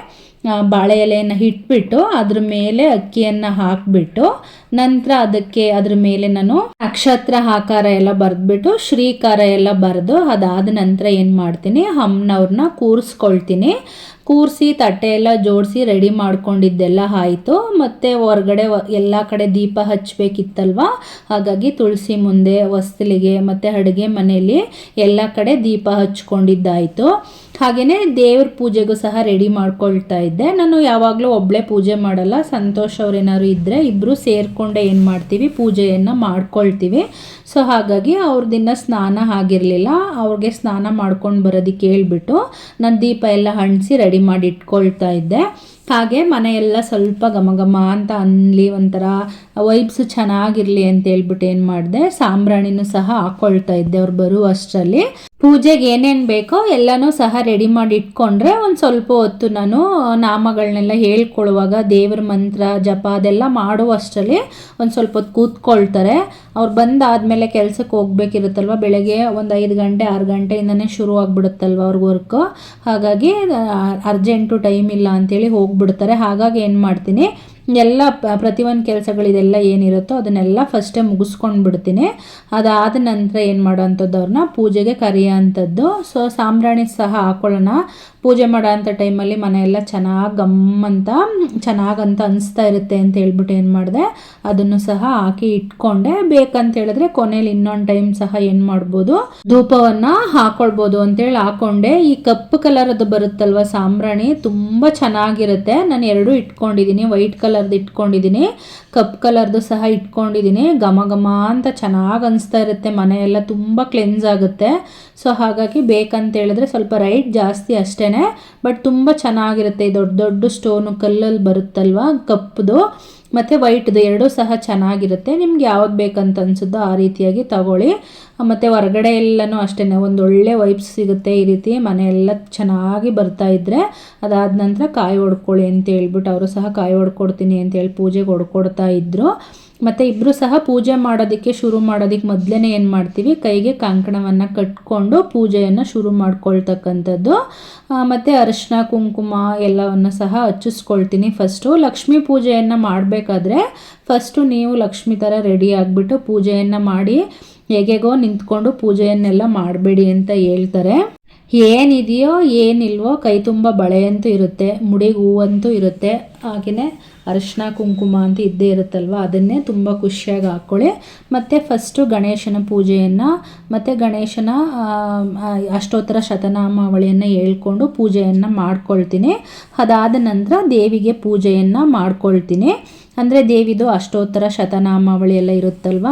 ಬಾಳೆ ಎಲೆಯನ್ನು ಇಟ್ಬಿಟ್ಟು ಅದ್ರ ಮೇಲೆ ಅಕ್ಕಿಯನ್ನು ಹಾಕಿಬಿಟ್ಟು ನಂತರ ಅದ್ರ ಮೇಲೆ ನಾನು ನಕ್ಷತ್ರ ಆಕಾರ ಎಲ್ಲ ಬರೆದ್ಬಿಟ್ಟು ಶ್ರೀಕಾರ ಎಲ್ಲ ಬರೆದು ಅದಾದ ನಂತರ ಏನು ಮಾಡ್ತೀನಿ, ಅಮ್ಮನವ್ರನ್ನ ಕೂರಿಸ್ಕೊಳ್ತೀನಿ. ಕೂರಿಸಿ ತಟ್ಟೆ ಎಲ್ಲ ಜೋಡಿಸಿ ರೆಡಿ ಮಾಡ್ಕೊಂಡಿದ್ದೆಲ್ಲ ಆಯಿತು. ಮತ್ತು ಹೊರಗಡೆ ಎಲ್ಲ ಕಡೆ ದೀಪ ಹಚ್ಚಬೇಕಿತ್ತಲ್ವ, ಹಾಗಾಗಿ ತುಳಸಿ ಮುಂದೆ, ಹೊಸ್ತಿಲಿಗೆ ಮತ್ತು ಅಡುಗೆ ಮನೆಯಲ್ಲಿ ಎಲ್ಲ ಕಡೆ ದೀಪ ಹಚ್ಕೊಂಡಿದ್ದಾಯಿತು. ಹಾಗೆಯೇ ದೇವ್ರ ಪೂಜೆಗೂ ಸಹ ರೆಡಿ ಮಾಡ್ಕೊಳ್ತಾ ಇದ್ದೆ. ನಾನು ಯಾವಾಗಲೂ ಒಬ್ಬಳೇ ಪೂಜೆ ಮಾಡಲ್ಲ, ಸಂತೋಷ್ ಅವ್ರೇನಾದ್ರು ಇದ್ದರೆ ಇಬ್ಬರು ಸೇರಿಕೊಂಡೆ ಏನು ಮಾಡ್ತೀವಿ, ಪೂಜೆಯನ್ನು ಮಾಡ್ಕೊಳ್ತೀವಿ. ಸೊ ಹಾಗಾಗಿ ಅವ್ರದ್ದಿನ್ನ ಸ್ನಾನ ಆಗಿರಲಿಲ್ಲ, ಅವ್ರಿಗೆ ಸ್ನಾನ ಮಾಡ್ಕೊಂಡು ಬರೋದಕ್ಕೆ ಹೇಳ್ಬಿಟ್ಟು ನಾನು ದೀಪ ಎಲ್ಲ ಹಣಿಸಿ ರೆಡಿ ಮಾಡಿ ಇಟ್ಕೊಳ್ತಾ ಇದ್ದೆ. ಹಾಗೆ ಮನೆಯೆಲ್ಲ ಸ್ವಲ್ಪ ಘಮ ಘಮ ಅಂತ ಅನ್ನಲಿ, ಒಂಥರ ವೈಬ್ಸು ಚೆನ್ನಾಗಿರಲಿ ಅಂತ ಹೇಳ್ಬಿಟ್ಟು ಏನು ಮಾಡಿದೆ, ಸಾಂಬ್ರಾಣಿನೂ ಸಹ ಹಾಕ್ಕೊಳ್ತಾ ಇದ್ದೆ ಅವ್ರು ಬರುವಷ್ಟರಲ್ಲಿ. ಪೂಜೆಗೆ ಏನೇನು ಬೇಕೋ ಎಲ್ಲನೂ ಸಹ ರೆಡಿ ಮಾಡಿ ಇಟ್ಕೊಂಡ್ರೆ ಒಂದು ಸ್ವಲ್ಪ ಹೊತ್ತು ನಾನು ನಾಮಗಳನ್ನೆಲ್ಲ ಹೇಳ್ಕೊಳ್ಳುವಾಗ ದೇವ್ರ ಮಂತ್ರ ಜಪ ಅದೆಲ್ಲ ಮಾಡುವಷ್ಟರಲ್ಲಿ ಒಂದು ಸ್ವಲ್ಪ ಹೊತ್ತು ಕೂತ್ಕೊಳ್ತಾರೆ. ಅವ್ರು ಬಂದಾದಮೇಲೆ ಕೆಲಸಕ್ಕೆ ಹೋಗ್ಬೇಕಿರುತ್ತಲ್ವ, ಬೆಳಗ್ಗೆ ಒಂದು 5 ಗಂಟೆ 6 ಗಂಟೆಯಿಂದನೇ ಶುರು ಆಗಿಬಿಡುತ್ತಲ್ವ ಅವ್ರಿಗೆ ವರ್ಕು. ಹಾಗಾಗಿ ಅರ್ಜೆಂಟು ಟೈಮ್ ಇಲ್ಲ ಅಂಥೇಳಿ ಹೋಗ್ಬಿಡ್ತಾರೆ. ಹಾಗಾಗಿ ಏನು ಮಾಡ್ತೀನಿ, ಎಲ್ಲ ಪ್ರತಿಯೊಂದು ಕೆಲಸಗಳಿದೆಲ್ಲ ಏನಿರುತ್ತೋ ಅದನ್ನೆಲ್ಲ ಫಸ್ಟೇ ಮುಗಿಸ್ಕೊಂಡು ಬಿಡ್ತೀನಿ. ಅದಾದ ನಂತರ ಏನು ಮಾಡೋ ಅಂಥದ್ದು, ಅವ್ರನ್ನ ಪೂಜೆಗೆ ಕರೆಯೋ ಅಂಥದ್ದು. ಸೊ ಸಾಂಬ್ರಾಣಿ ಸಹ ಹಾಕೊಳ್ಳೋಣ. ಪೂಜೆ ಮಾಡೋ ಅಂಥ ಟೈಮಲ್ಲಿ ಮನೆಯೆಲ್ಲ ಚೆನ್ನಾಗಂತ ಅನಿಸ್ತಾ ಇರುತ್ತೆ ಅಂತ ಹೇಳ್ಬಿಟ್ಟು ಏನು ಮಾಡಿದೆ, ಅದನ್ನು ಸಹ ಹಾಕಿ ಇಟ್ಕೊಂಡೆ. ಬೇಕಂತ ಹೇಳಿದ್ರೆ ಕೊನೆಯಲ್ಲಿ ಇನ್ನೊಂದು ಟೈಮ್ ಸಹ ಏನು ಮಾಡ್ಬೋದು, ಧೂಪವನ್ನು ಹಾಕೊಳ್ಬೋದು ಅಂತೇಳಿ ಹಾಕೊಂಡೆ. ಈ ಕಪ್ಪು ಕಲರದ್ದು ಬರುತ್ತಲ್ವ ಸಾಂಬ್ರಾಣಿ, ತುಂಬ ಚೆನ್ನಾಗಿರುತ್ತೆ. ನಾನು 2 ಇಟ್ಕೊಂಡಿದ್ದೀನಿ, ವೈಟ್ ಕಲರ್ದು ಇಟ್ಕೊಂಡಿದ್ದೀನಿ, ಕಪ್ಪು ಕಲರ್ದು ಸಹ ಇಟ್ಕೊಂಡಿದ್ದೀನಿ. ಘಮ ಘಮ ಅಂತ ಚೆನ್ನಾಗಿ ಅನಿಸ್ತಾ ಇರುತ್ತೆ, ಮನೆಯೆಲ್ಲ ತುಂಬ ಕ್ಲೆನ್ಸ್ ಆಗುತ್ತೆ. ಸೊ ಹಾಗಾಗಿ ಬೇಕಂತ ಹೇಳಿದ್ರೆ ಸ್ವಲ್ಪ ರೈಟ್ ಜಾಸ್ತಿ ಅಷ್ಟೇ, ಬಟ್ ತುಂಬ ಚೆನ್ನಾಗಿರುತ್ತೆ. ದೊಡ್ಡ ದೊಡ್ಡ ಸ್ಟೋನು ಕಲ್ಲಲ್ಲಿ ಬರುತ್ತಲ್ವ, ಕಪ್ಪುದು ಮತ್ತು ವೈಟ್ದು 2 ಸಹ ಚೆನ್ನಾಗಿರುತ್ತೆ. ನಿಮ್ಗೆ ಯಾವ್ದು ಬೇಕಂತ ಅನಿಸುತ್ತೋ ಆ ರೀತಿಯಾಗಿ ತಗೊಳ್ಳಿ. ಮತ್ತು ಹೊರಗಡೆ ಎಲ್ಲನೂ ಅಷ್ಟೇ ಒಂದೊಳ್ಳೆ ವೈಬ್ಸ್ ಸಿಗುತ್ತೆ. ಈ ರೀತಿ ಮನೆಯೆಲ್ಲ ಚೆನ್ನಾಗಿ ಬರ್ತಾಯಿದ್ರೆ ಅದಾದ ನಂತರ ಕಾಯಿ ಹೊಡ್ಕೊಳ್ಳಿ ಅಂತ ಹೇಳ್ಬಿಟ್ಟು ಅವರು ಸಹ ಕಾಯಿ ಹೊಡ್ಕೊಡ್ತೀನಿ ಅಂತೇಳಿ ಪೂಜೆಗೆ ಹೊಡ್ಕೊಡ್ತಾ ಇದ್ದರು. ಮತ್ತು ಇಬ್ಬರು ಸಹ ಪೂಜೆ ಮಾಡೋದಕ್ಕೆ ಶುರು ಮಾಡೋದಕ್ಕೆ ಮೊದಲೇ ಏನು ಮಾಡ್ತೀವಿ, ಕೈಗೆ ಕಂಕಣವನ್ನು ಕಟ್ಕೊಂಡು ಪೂಜೆಯನ್ನು ಶುರು ಮಾಡ್ಕೊಳ್ತಕ್ಕಂಥದ್ದು. ಮತ್ತು ಅರಿಶಿನ ಕುಂಕುಮ ಎಲ್ಲವನ್ನು ಸಹ ಹಚ್ಚಿಸ್ಕೊಳ್ತೀನಿ. ಫಸ್ಟು ಲಕ್ಷ್ಮೀ ಪೂಜೆಯನ್ನು ಮಾಡಬೇಕಾದ್ರೆ ಫಸ್ಟು ನೀವು ಲಕ್ಷ್ಮಿ ಥರ ರೆಡಿ ಆಗಿಬಿಟ್ಟು ಪೂಜೆಯನ್ನು ಮಾಡಿ ಹೇಗೆಗೋ ನಿಂತ್ಕೊಂಡು ಪೂಜೆಯನ್ನೆಲ್ಲ ಮಾಡಬೇಡಿ ಅಂತ ಹೇಳ್ತಾರೆ. ಏನಿದೆಯೋ ಏನಿಲ್ವೋ ಕೈ ತುಂಬ ಬಳೆಯಂತೂ ಇರುತ್ತೆ, ಮುಡಿಗೆ ಹೂವಂತೂ ಇರುತ್ತೆ, ಹಾಗೆಯೇ ಅರಿಶಿನ ಕುಂಕುಮ ಅಂತ ಇದ್ದೇ ಇರುತ್ತಲ್ವ, ಅದನ್ನೇ ತುಂಬ ಖುಷಿಯಾಗಿ ಹಾಕ್ಕೊಳ್ಳಿ. ಮತ್ತು ಫಸ್ಟು ಗಣೇಶನ ಪೂಜೆಯನ್ನು ಮತ್ತು ಗಣೇಶನ ಅಷ್ಟೋತ್ತರ ಶತನಾಮಾವಳಿಯನ್ನು ಹೇಳ್ಕೊಂಡು ಪೂಜೆಯನ್ನು ಮಾಡ್ಕೊಳ್ತೀನಿ. ಅದಾದ ನಂತರ ದೇವಿಗೆ ಪೂಜೆಯನ್ನು ಮಾಡ್ಕೊಳ್ತೀನಿ. ಅಂದರೆ ದೇವಿದು ಅಷ್ಟೋತ್ತರ ಶತನಾಮಾವಳಿ ಎಲ್ಲ ಇರುತ್ತಲ್ವ,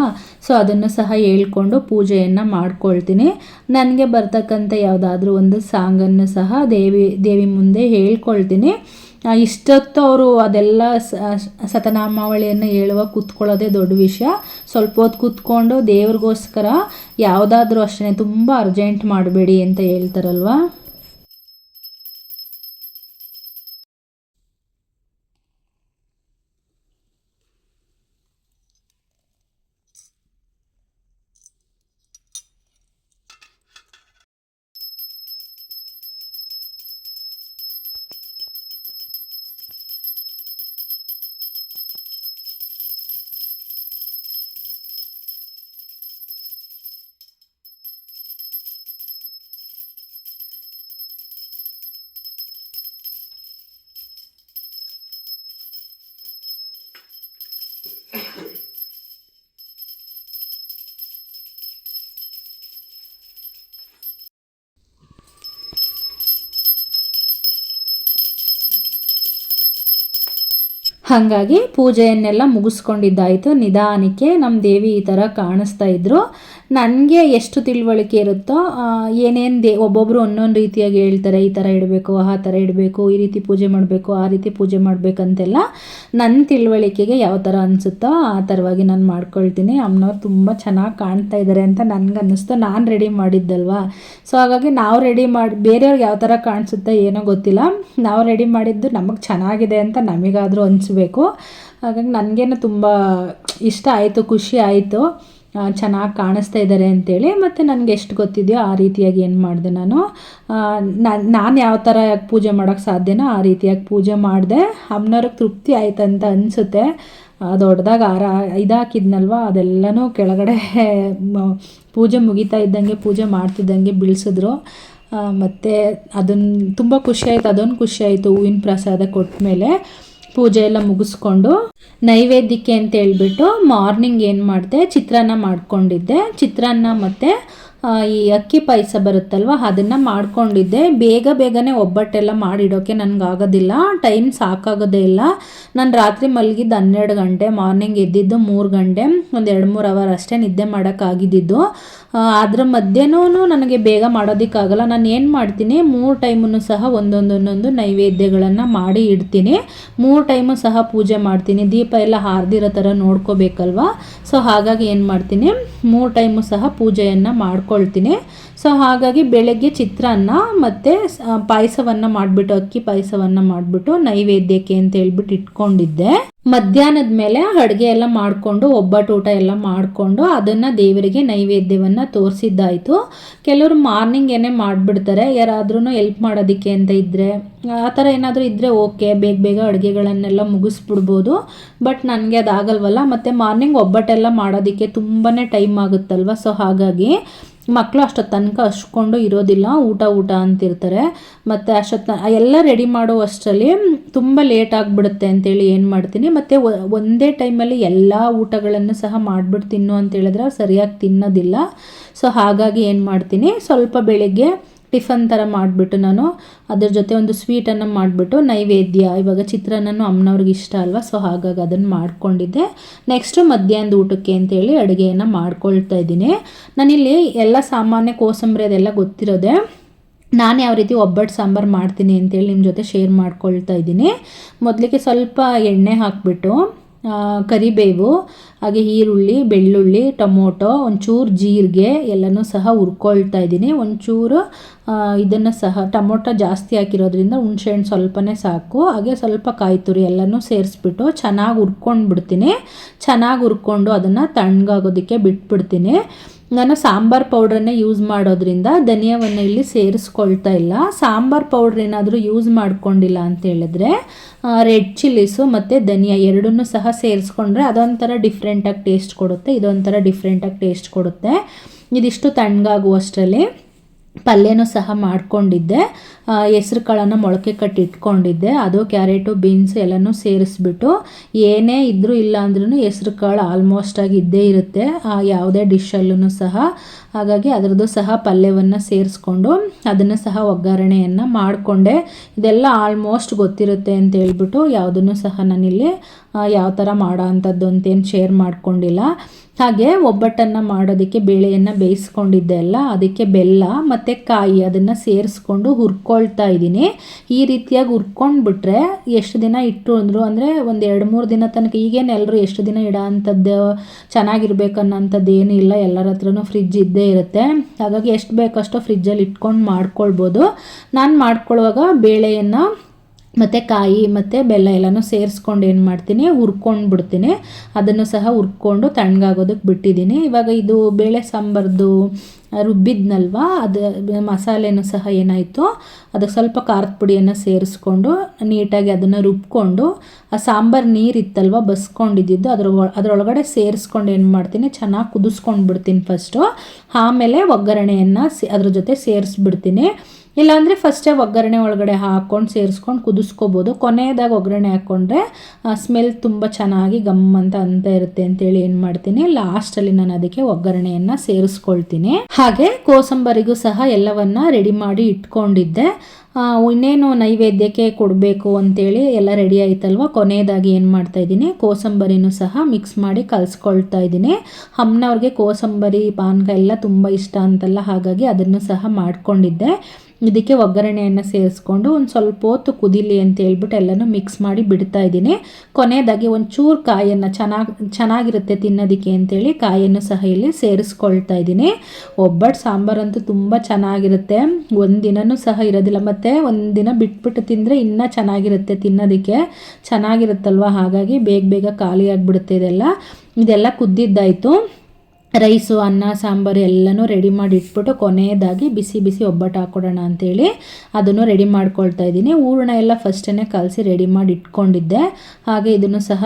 ಸೊ ಅದನ್ನು ಸಹ ಹೇಳ್ಕೊಂಡು ಪೂಜೆಯನ್ನು ಮಾಡ್ಕೊಳ್ತೀನಿ. ನನಗೆ ಬರ್ತಕ್ಕಂಥ ಯಾವುದಾದ್ರೂ ಒಂದು ಸಾಂಗನ್ನು ಸಹ ದೇವಿ ಮುಂದೆ ಹೇಳ್ಕೊಳ್ತೀನಿ. ಇಷ್ಟೊತ್ತು ಅವರು ಅದೆಲ್ಲ ಶತನಾಮಾವಳಿಯನ್ನು ಹೇಳುವ ಕೂತ್ಕೊಳ್ಳೋದೇ ದೊಡ್ಡ ವಿಷಯ. ಸ್ವಲ್ಪ ಹೊತ್ತು ಕೂತ್ಕೊಂಡು ದೇವ್ರಿಗೋಸ್ಕರ ಯಾವುದಾದ್ರೂ ಅಷ್ಟೇ ತುಂಬ ಅರ್ಜೆಂಟ್ ಮಾಡಬೇಡಿ ಅಂತ ಹೇಳ್ತಾರಲ್ವ. ಹಾಗಾಗಿ ಪೂಜೆಯನ್ನೆಲ್ಲ ಮುಗಿಸ್ಕೊಂಡಿದ್ದಾಯಿತು. ನಿಧಾನಕ್ಕೆ ನಮ್ಮ ದೇವಿ ಈ ಥರ ಕಾಣಿಸ್ತಾ ಇದ್ದರು. ನನಗೆ ಎಷ್ಟು ತಿಳುವಳಿಕೆ ಇರುತ್ತೋ ಏನೇನು ಒಬ್ಬೊಬ್ಬರು ಒಂದೊಂದು ರೀತಿಯಾಗಿ ಹೇಳ್ತಾರೆ, ಈ ಥರ ಇಡಬೇಕು, ಆ ಥರ ಇಡಬೇಕು, ಈ ರೀತಿ ಪೂಜೆ ಮಾಡಬೇಕು, ಆ ರೀತಿ ಪೂಜೆ ಮಾಡಬೇಕಂತೆಲ್ಲ ನನ್ನ ತಿಳುವಳಿಕೆಗೆ ಯಾವ ಥರ ಅನಿಸುತ್ತೋ ಆ ಥರವಾಗಿ ನಾನು ಮಾಡ್ಕೊಳ್ತೀನಿ. ಅಮ್ಮನವ್ರು ತುಂಬ ಚೆನ್ನಾಗಿ ಕಾಣ್ತಾ ಇದ್ದಾರೆ ಅಂತ ನನಗೆ ಅನ್ನಿಸ್ತು. ನಾನು ರೆಡಿ ಮಾಡಿದ್ದಲ್ವ, ಸೊ ಹಾಗಾಗಿ ನಾವು ರೆಡಿ ಮಾಡಿ ಬೇರೆಯವ್ರಿಗೆ ಯಾವ ಥರ ಕಾಣಿಸುತ್ತೋ ಏನೋ ಗೊತ್ತಿಲ್ಲ, ನಾವು ರೆಡಿ ಮಾಡಿದ್ದು ನಮಗೆ ಚೆನ್ನಾಗಿದೆ ಅಂತ ನಮಗಾದರೂ ಅನಿಸ್ಬೇಕು. ಹಾಗಾಗಿ ನನಗೇನು ತುಂಬ ಇಷ್ಟ ಆಯಿತು, ಖುಷಿ ಆಯಿತು, ಚೆನ್ನಾಗಿ ಕಾಣಿಸ್ತಾ ಇದ್ದಾರೆ ಅಂತೇಳಿ. ಮತ್ತು ನನಗೆ ಎಷ್ಟು ಗೊತ್ತಿದೆಯೋ ಆ ರೀತಿಯಾಗಿ ಏನು ಮಾಡಿದೆ, ನಾನು ಯಾವ ಥರ ಪೂಜೆ ಮಾಡೋಕ್ಕೆ ಸಾಧ್ಯನೋ ಆ ರೀತಿಯಾಗಿ ಪೂಜೆ ಮಾಡಿದೆ. ಅಮ್ಮನವ್ರಿಗೆ ತೃಪ್ತಿ ಆಯ್ತಂತ ಅನಿಸುತ್ತೆ. ದೊಡ್ಡದಾಗಿ ಇದಾಕಿದ್ನಲ್ವ, ಅದೆಲ್ಲನೂ ಕೆಳಗಡೆ ಪೂಜೆ ಮುಗಿತಾ ಇದ್ದಂಗೆ ಪೂಜೆ ಮಾಡ್ತಿದ್ದಂಗೆ ಬೀಳಿಸಿದ್ರು. ಮತ್ತು ಅದನ್ನು ತುಂಬ ಖುಷಿಯಾಯಿತು, ಅದೊಂದು ಖುಷಿಯಾಯಿತು. ಹೂವಿನ ಪ್ರಸಾದ ಕೊಟ್ಟ ಮೇಲೆ ಪೂಜೆ ಎಲ್ಲ ಮುಗಿಸ್ಕೊಂಡು ನೈವೇದ್ಯಕ್ಕೆ ಅಂತ ಹೇಳ್ಬಿಟ್ಟು ಮಾರ್ನಿಂಗ್ ಏನು ಮಾಡಿದೆ, ಚಿತ್ರಾನ್ನ ಮಾಡ್ಕೊಂಡಿದ್ದೆ. ಚಿತ್ರಾನ್ನ ಮತ್ತು ಈ ಅಕ್ಕಿ ಪಾಯಸ ಬರುತ್ತಲ್ವ ಅದನ್ನು ಮಾಡ್ಕೊಂಡಿದ್ದೆ. ಬೇಗನೆ ಒಬ್ಬಟ್ಟೆಲ್ಲ ಮಾಡಿಡೋಕ್ಕೆ ನನಗಾಗೋದಿಲ್ಲ, ಟೈಮ್ ಸಾಕಾಗೋದೇ ಇಲ್ಲ. ನಾನು ರಾತ್ರಿ ಮಲಗಿದ್ದು 12 ಗಂಟೆ, ಮಾರ್ನಿಂಗ್ ಎದ್ದಿದ್ದು 3 ಗಂಟೆ, ಒಂದು 2-3 ಅವರ್ ಅಷ್ಟೇ ನಿದ್ದೆ ಮಾಡೋಕ್ಕಾಗಿದ್ದಿದ್ದು. ಅದ್ರ ಮಧ್ಯೆನೂ ನನಗೆ ಬೇಗ ಮಾಡೋದಕ್ಕಾಗಲ್ಲ. ನಾನು ಏನು ಮಾಡ್ತೀನಿ, 3 ಟೈಮನ್ನು ಸಹ ಒಂದೊಂದು ನೈವೇದ್ಯಗಳನ್ನು ಮಾಡಿ ಇಡ್ತೀನಿ. 3 ಟೈಮು ಸಹ ಪೂಜೆ ಮಾಡ್ತೀನಿ. ದೀಪ ಎಲ್ಲ ಹಾರ್ದಿರೋ ಥರ ನೋಡ್ಕೋಬೇಕಲ್ವ, ಸೊ ಹಾಗಾಗಿ ಏನು ಮಾಡ್ತೀನಿ, 3 ಟೈಮು ಸಹ ಪೂಜೆಯನ್ನು ಮಾಡ್ಕೊಳ್ತೀನಿ. ಸೊ ಹಾಗಾಗಿ ಬೆಳಗ್ಗೆ ಚಿತ್ರಾನ್ನ ಮತ್ತು ಪಾಯಸವನ್ನು ಮಾಡಿಬಿಟ್ಟು, ಅಕ್ಕಿ ಪಾಯಸವನ್ನು ಮಾಡಿಬಿಟ್ಟು ನೈವೇದ್ಯಕ್ಕೆ ಅಂತ ಹೇಳ್ಬಿಟ್ಟು ಇಟ್ಕೊಂಡಿದ್ದೆ. ಮಧ್ಯಾಹ್ನದ ಮೇಲೆ ಅಡುಗೆ ಎಲ್ಲ ಮಾಡಿಕೊಂಡು ಒಬ್ಬಟ್ಟು ಊಟ ಎಲ್ಲ ಮಾಡಿಕೊಂಡು ಅದನ್ನು ದೇವರಿಗೆ ನೈವೇದ್ಯವನ್ನು ತೋರಿಸಿದ್ದಾಯಿತು. ಕೆಲವರು ಮಾರ್ನಿಂಗ್ ಏನೇ ಮಾಡಿಬಿಡ್ತಾರೆ, ಯಾರಾದ್ರೂ ಎಲ್ಪ್ ಮಾಡೋದಕ್ಕೆ ಅಂತ ಇದ್ದರೆ, ಆ ಥರ ಏನಾದರೂ ಇದ್ದರೆ ಓಕೆ, ಬೇಗ ಅಡುಗೆಗಳನ್ನೆಲ್ಲ ಮುಗಿಸ್ಬಿಡ್ಬೋದು. ಬಟ್ ನನಗೆ ಅದಾಗಲ್ವಲ್ಲ, ಮತ್ತು ಮಾರ್ನಿಂಗ್ ಒಬ್ಬಟ್ಟೆಲ್ಲ ಮಾಡೋದಕ್ಕೆ ತುಂಬಾ ಟೈಮ್ ಆಗುತ್ತಲ್ವ. ಸೊ ಹಾಗಾಗಿ ಮಕ್ಕಳು ಅಷ್ಟೊತ್ತು ತನಕ ಹಚ್ಕೊಂಡು ಇರೋದಿಲ್ಲ, ಊಟ ಅಂತಿರ್ತಾರೆ. ಮತ್ತು ಎಲ್ಲ ರೆಡಿ ಮಾಡೋ ಅಷ್ಟರಲ್ಲಿ ತುಂಬ ಲೇಟ್ ಆಗಿಬಿಡುತ್ತೆ ಅಂತೇಳಿ ಏನು ಮಾಡ್ತೀನಿ, ಮತ್ತು ಒಂದೇ ಟೈಮಲ್ಲಿ ಎಲ್ಲ ಊಟಗಳನ್ನು ಸಹ ಮಾಡಿಬಿಟ್ಟು ತಿನ್ನು ಅಂತೇಳಿದ್ರೆ ಸರಿಯಾಗಿ ತಿನ್ನೋದಿಲ್ಲ. ಸೊ ಹಾಗಾಗಿ ಏನು ಮಾಡ್ತೀನಿ, ಸ್ವಲ್ಪ ಬೆಳಗ್ಗೆ ಟಿಫನ್ ಥರ ಮಾಡಿಬಿಟ್ಟು ನಾನು ಅದ್ರ ಜೊತೆ ಒಂದು ಸ್ವೀಟನ್ನು ಮಾಡಿಬಿಟ್ಟು ನೈವೇದ್ಯ, ಇವಾಗ ಚಿತ್ರಾನ್ನನೂ ಅಮ್ಮನವ್ರಿಗೆ ಇಷ್ಟ ಅಲ್ವಾ, ಸೊ ಹಾಗಾಗಿ ಅದನ್ನು ಮಾಡ್ಕೊಂಡಿದ್ದೆ. ನೆಕ್ಸ್ಟು ಮಧ್ಯಾಹ್ನದ ಊಟಕ್ಕೆ ಅಂತೇಳಿ ಅಡುಗೆಯನ್ನು ಮಾಡ್ಕೊಳ್ತಾ ಇದ್ದೀನಿ. ನಾನಿಲ್ಲಿ ಎಲ್ಲ ಸಾಮಾನ್ಯ ಕೋಸಂಬರಿ ಅದೆಲ್ಲ ಗೊತ್ತಿರೋದೆ. ನಾನು ಯಾವ ರೀತಿ ಒಬ್ಬಟ್ಟು ಸಾಂಬಾರು ಮಾಡ್ತೀನಿ ಅಂತೇಳಿ ನಿಮ್ಮ ಜೊತೆ ಶೇರ್ ಮಾಡ್ಕೊಳ್ತಾ ಇದ್ದೀನಿ. ಮೊದಲಿಗೆ ಸ್ವಲ್ಪ ಎಣ್ಣೆ ಹಾಕಿಬಿಟ್ಟು ಕರಿಬೇವು, ಹಾಗೆ ಈರುಳ್ಳಿ, ಬೆಳ್ಳುಳ್ಳಿ, ಟೊಮೊಟೊ, ಒಂಚೂರು ಜೀರಿಗೆ ಎಲ್ಲನೂ ಸಹ ಹುರ್ಕೊಳ್ತಾ ಇದ್ದೀನಿ. ಒಂಚೂರು ಇದನ್ನು ಸಹ ಟೊಮೊಟೊ ಜಾಸ್ತಿ ಹಾಕಿರೋದ್ರಿಂದ ಹುಣಸೆಹಣ್ಣು ಸ್ವಲ್ಪನೇ ಸಾಕು. ಹಾಗೆ ಸ್ವಲ್ಪ ಕಾಯಿ ತುರಿ ಎಲ್ಲನೂ ಸೇರಿಸ್ಬಿಟ್ಟು ಚೆನ್ನಾಗಿ ಹುರ್ಕೊಂಡು ಬಿಡ್ತೀನಿ. ಚೆನ್ನಾಗಿ ಹುರ್ಕೊಂಡು ಅದನ್ನು ತಣ್ಣಗಾಗೋದಕ್ಕೆ ಬಿಟ್ಬಿಡ್ತೀನಿ. ನಾನು ಸಾಂಬಾರು ಪೌಡ್ರನ್ನೇ ಯೂಸ್ ಮಾಡೋದ್ರಿಂದ ಧನಿಯಾವನ್ನು ಇಲ್ಲಿ ಸೇರಿಸ್ಕೊಳ್ತಾ ಇಲ್ಲ. ಸಾಂಬಾರು ಪೌಡ್ರ್ ಏನಾದರೂ ಯೂಸ್ ಮಾಡ್ಕೊಂಡಿಲ್ಲ ಅಂತ ಹೇಳಿದ್ರೆ ರೆಡ್ ಚಿಲ್ಲೀಸು ಮತ್ತು ಧನಿಯಾ ಎರಡನ್ನೂ ಸಹ ಸೇರಿಸ್ಕೊಂಡ್ರೆ ಅದೊಂಥರ ಡಿಫ್ರೆಂಟಾಗಿ ಟೇಸ್ಟ್ ಕೊಡುತ್ತೆ, ಇದೊಂಥರ ಡಿಫ್ರೆಂಟಾಗಿ ಟೇಸ್ಟ್ ಕೊಡುತ್ತೆ. ಇದಿಷ್ಟು ತಣ್ಣಗಾಗುವಷ್ಟರಲ್ಲಿ ಪಲ್ಯನೂ ಸಹ ಮಾಡ್ಕೊಂಡಿದ್ದೆ. ಹೆಸ್ರು ಕಾಳನ್ನು ಮೊಳಕೆ ಕಟ್ಟಿ ಇಟ್ಕೊಂಡಿದ್ದೆ. ಅದು ಕ್ಯಾರೆಟು, ಬೀನ್ಸ್ ಎಲ್ಲನೂ ಸೇರಿಸ್ಬಿಟ್ಟು, ಏನೇ ಇದ್ದರೂ ಇಲ್ಲ ಅಂದ್ರೂ ಹೆಸ್ರು ಕಾಳು ಆಲ್ಮೋಸ್ಟ್ ಆಗಿ ಇದ್ದೇ ಇರುತ್ತೆ ಯಾವುದೇ ಡಿಶಲ್ಲೂ ಸಹ. ಹಾಗಾಗಿ ಅದರದ್ದು ಸಹ ಪಲ್ಯವನ್ನು ಸೇರಿಸ್ಕೊಂಡು ಅದನ್ನು ಸಹ ಒಗ್ಗರಣೆಯನ್ನು ಮಾಡಿಕೊಂಡೆ. ಇದೆಲ್ಲ ಆಲ್ಮೋಸ್ಟ್ ಗೊತ್ತಿರುತ್ತೆ ಅಂತ ಹೇಳ್ಬಿಟ್ಟು ಯಾವುದನ್ನು ಸಹ ನಾನಿಲ್ಲಿ ಯಾವ ಥರ ಮಾಡೋ ಅಂಥದ್ದು ಅಂತೇನು ಶೇರ್ ಮಾಡ್ಕೊಂಡಿಲ್ಲ. ಹಾಗೆ ಒಬ್ಬಟ್ಟನ್ನು ಮಾಡೋದಕ್ಕೆ ಬೇಳೆಯನ್ನು ಬೇಯಿಸ್ಕೊಂಡಿದ್ದೆ ಅಲ್ಲ, ಅದಕ್ಕೆ ಬೆಲ್ಲ ಮತ್ತು ಕಾಯಿ ಅದನ್ನು ಸೇರಿಸ್ಕೊಂಡು ಹುರ್ಕೊಳ್ತಾ ಇದ್ದೀನಿ. ಈ ರೀತಿಯಾಗಿ ಹುರ್ಕೊಂಡ್ಬಿಟ್ರೆ ಎಷ್ಟು ದಿನ ಇಟ್ಟು ಅಂದರು ಅಂದರೆ ಒಂದು 2-3 ದಿನ ತನಕ. ಈಗೇನು ಎಲ್ಲರೂ ಎಷ್ಟು ದಿನ ಇಡೋ ಅಂಥದ್ದು ಚೆನ್ನಾಗಿರ್ಬೇಕನ್ನೋಂಥದ್ದು ಏನೂ ಇಲ್ಲ, ಎಲ್ಲರ ಹತ್ರನೂ ಫ್ರಿಜ್ ಇದ್ದೇ ಇರುತ್ತೆ. ಹಾಗಾಗಿ ಎಷ್ಟು ಬೇಕಷ್ಟು ಫ್ರಿಜ್ಜಲ್ಲಿ ಇಟ್ಕೊಂಡು ಮಾಡ್ಕೊಳ್ಬೋದು. ನಾನು ಮಾಡ್ಕೊಳ್ಳುವಾಗ ಬೇಳೆಯನ್ನು ಮತ್ತು ಕಾಯಿ ಮತ್ತು ಬೆಲ್ಲ ಎಲ್ಲನೂ ಸೇರಿಸ್ಕೊಂಡು ಏನು ಮಾಡ್ತೀನಿ, ಹುರ್ಕೊಂಡು ಬಿಡ್ತೀನಿ. ಅದನ್ನು ಸಹ ಹುರ್ಕೊಂಡು ತಣ್ಣಗಾಗೋದಕ್ಕೆ ಬಿಟ್ಟಿದ್ದೀನಿ. ಇವಾಗ ಇದು ಬೇಳೆ ಸಾಂಬಾರ್ದು ರುಬ್ಬಿದ್ನಲ್ವ, ಅದು ಮಸಾಲೆನೂ ಸಹ ಏನಾಯಿತು, ಅದಕ್ಕೆ ಸ್ವಲ್ಪ ಖಾರದ ಪುಡಿಯನ್ನು ಸೇರಿಸ್ಕೊಂಡು ನೀಟಾಗಿ ಅದನ್ನು ರುಬ್ಕೊಂಡು ಆ ಸಾಂಬಾರು ನೀರಿತ್ತಲ್ವ ಬಸ್ಕೊಂಡಿದ್ದು ಅದರೊಳಗಡೆ ಸೇರಿಸ್ಕೊಂಡು ಏನು ಮಾಡ್ತೀನಿ, ಚೆನ್ನಾಗಿ ಕುದಿಸ್ಕೊಂಡು ಬಿಡ್ತೀನಿ ಫಸ್ಟು. ಆಮೇಲೆ ಒಗ್ಗರಣೆಯನ್ನು ಅದ್ರ ಜೊತೆ ಸೇರಿಸ್ಬಿಡ್ತೀನಿ. ಇಲ್ಲಾಂದರೆ ಫಸ್ಟೇ ಒಗ್ಗರಣೆ ಒಳಗಡೆ ಹಾಕ್ಕೊಂಡು ಸೇರಿಸ್ಕೊಂಡು ಕುದಿಸ್ಕೋಬೋದು. ಕೊನೆಯದಾಗಿ ಒಗ್ಗರಣೆ ಹಾಕ್ಕೊಂಡ್ರೆ ಸ್ಮೆಲ್ ತುಂಬ ಚೆನ್ನಾಗಿ ಅಂತ ಇರುತ್ತೆ ಅಂತೇಳಿ ಏನು ಮಾಡ್ತೀನಿ, ಲಾಸ್ಟಲ್ಲಿ ನಾನು ಅದಕ್ಕೆ ಒಗ್ಗರಣೆಯನ್ನು ಸೇರಿಸ್ಕೊಳ್ತೀನಿ. ಹಾಗೆ ಕೋಸಂಬರಿಗೂ ಸಹ ಎಲ್ಲವನ್ನು ರೆಡಿ ಮಾಡಿ ಇಟ್ಕೊಂಡಿದ್ದೆ. ಇನ್ನೇನು ನೈವೇದ್ಯಕ್ಕೆ ಕೊಡಬೇಕು ಅಂತೇಳಿ ಎಲ್ಲ ರೆಡಿ ಆಯ್ತಲ್ವ. ಕೊನೆಯದಾಗಿ ಏನು ಮಾಡ್ತಾಯಿದ್ದೀನಿ, ಕೋಸಂಬರಿನೂ ಸಹ ಮಿಕ್ಸ್ ಮಾಡಿ ಕಲಿಸ್ಕೊಳ್ತಾ ಇದ್ದೀನಿ. ಅಮ್ಮನವ್ರಿಗೆ ಕೋಸಂಬರಿ ಪಾನಕ ಎಲ್ಲ ತುಂಬ ಇಷ್ಟ ಅಂತಲ್ಲ, ಹಾಗಾಗಿ ಅದನ್ನು ಸಹ ಮಾಡ್ಕೊಂಡಿದ್ದೆ. ಇದಕ್ಕೆ ಒಗ್ಗರಣೆಯನ್ನು ಸೇರಿಸ್ಕೊಂಡು ಒಂದು ಸ್ವಲ್ಪ ಹೊತ್ತು ಕುದೀಲಿ ಅಂತ ಹೇಳ್ಬಿಟ್ಟು ಎಲ್ಲನೂ ಮಿಕ್ಸ್ ಮಾಡಿ ಬಿಡ್ತಾ ಇದ್ದೀನಿ. ಕೊನೆಯದಾಗಿ ಒಂಚೂರು ಕಾಯನ್ನು ಚೆನ್ನಾಗಿರುತ್ತೆ ತಿನ್ನೋದಕ್ಕೆ ಅಂತೇಳಿ ಕಾಯನ್ನು ಸಹ ಇಲ್ಲಿ ಸೇರಿಸ್ಕೊಳ್ತಾ ಇದ್ದೀನಿ. ಒಬ್ಬಟ್ಟು ಸಾಂಬಾರಂತೂ ತುಂಬ ಚೆನ್ನಾಗಿರುತ್ತೆ, ಒಂದಿನವೂ ಸಹ ಇರೋದಿಲ್ಲ. ಮತ್ತು ಒಂದಿನ ಬಿಟ್ಬಿಟ್ಟು ತಿಂದರೆ ಇನ್ನೂ ಚೆನ್ನಾಗಿರುತ್ತೆ, ತಿನ್ನೋದಕ್ಕೆ ಚೆನ್ನಾಗಿರುತ್ತಲ್ವ. ಹಾಗಾಗಿ ಬೇಗ ಖಾಲಿ ಆಗಿಬಿಡುತ್ತೆ. ಇದೆಲ್ಲ ಕುದ್ದಿದ್ದಾಯಿತು. ರೈಸು, ಅನ್ನ, ಸಾಂಬಾರು ಎಲ್ಲನೂ ರೆಡಿ ಮಾಡಿ ಇಟ್ಬಿಟ್ಟು ಕೊನೆಯದಾಗಿ ಬಿಸಿ ಒಬ್ಬಟ್ಟು ಹಾಕ್ಕೊಡೋಣ ಅಂಥೇಳಿ ಅದನ್ನು ರೆಡಿ ಮಾಡ್ಕೊಳ್ತಾ ಇದ್ದೀನಿ. ಹೂರಣ ಎಲ್ಲ ಫಸ್ಟೇ ಕಲಸಿ ರೆಡಿ ಮಾಡಿ ಇಟ್ಕೊಂಡಿದ್ದೆ. ಹಾಗೆ ಇದನ್ನು ಸಹ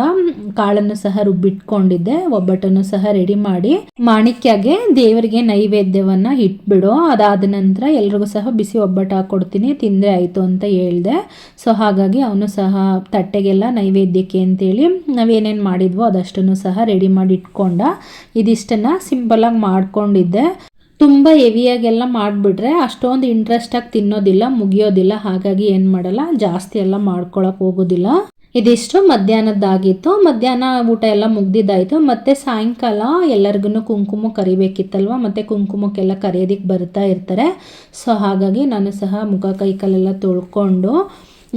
ಕಾಳನ್ನು ಸಹ ರುಬ್ಬಿಟ್ಕೊಂಡಿದ್ದೆ. ಒಬ್ಬಟ್ಟನ್ನು ಸಹ ರೆಡಿ ಮಾಡಿ ಮಾಣಿಕ್ಯಗೆ ದೇವರಿಗೆ ನೈವೇದ್ಯವನ್ನು ಇಟ್ಬಿಡು, ಅದಾದ ನಂತರ ಎಲ್ರಿಗೂ ಸಹ ಬಿಸಿ ಒಬ್ಬಟ್ಟು ಹಾಕ್ಕೊಡ್ತೀನಿ, ತಿಂದರೆ ಆಯಿತು ಅಂತ ಹೇಳಿದೆ. ಸೊ ಹಾಗಾಗಿ ಅವನು ಸಹ ತಟ್ಟೆಗೆಲ್ಲ ನೈವೇದ್ಯಕ್ಕೆ ಅಂತೇಳಿ ನಾವೇನೇನು ಮಾಡಿದ್ವೋ ಅದಷ್ಟನ್ನು ಸಹ ರೆಡಿ ಮಾಡಿ ಇಟ್ಕೊಂಡ. ಇದಿಷ್ಟನ್ನು ಸಿಂಪಲಾಗಿ ಮಾಡ್ಕೊಂಡಿದ್ದೆ. ತುಂಬ ಹೆವಿಯಾಗೆಲ್ಲ ಮಾಡಿಬಿಟ್ರೆ ಅಷ್ಟೊಂದು ಇಂಟ್ರೆಸ್ಟಾಗಿ ತಿನ್ನೋದಿಲ್ಲ, ಮುಗಿಯೋದಿಲ್ಲ. ಹಾಗಾಗಿ ಏನು ಮಾಡಲ್ಲ, ಜಾಸ್ತಿ ಎಲ್ಲ ಮಾಡ್ಕೊಳಕ್ಕೆ ಹೋಗೋದಿಲ್ಲ. ಇದಿಷ್ಟು ಮಧ್ಯಾಹ್ನದ್ದಾಗಿತ್ತು. ಮಧ್ಯಾಹ್ನ ಊಟ ಎಲ್ಲ ಮುಗ್ದಿದ್ದಾಯಿತು. ಮತ್ತು ಸಾಯಂಕಾಲ ಎಲ್ಲರಿಗೂ ಕುಂಕುಮ ಕರಿಬೇಕಿತ್ತಲ್ವ, ಮತ್ತು ಕುಂಕುಮಕ್ಕೆಲ್ಲ ಕರಿಯೋದಕ್ಕೆ ಬರ್ತಾ ಇರ್ತಾರೆ. ಸೊ ಹಾಗಾಗಿ ನಾನು ಸಹ ಮುಖ ಕೈ ಕಾಲೆಲ್ಲ ತೊಳ್ಕೊಂಡು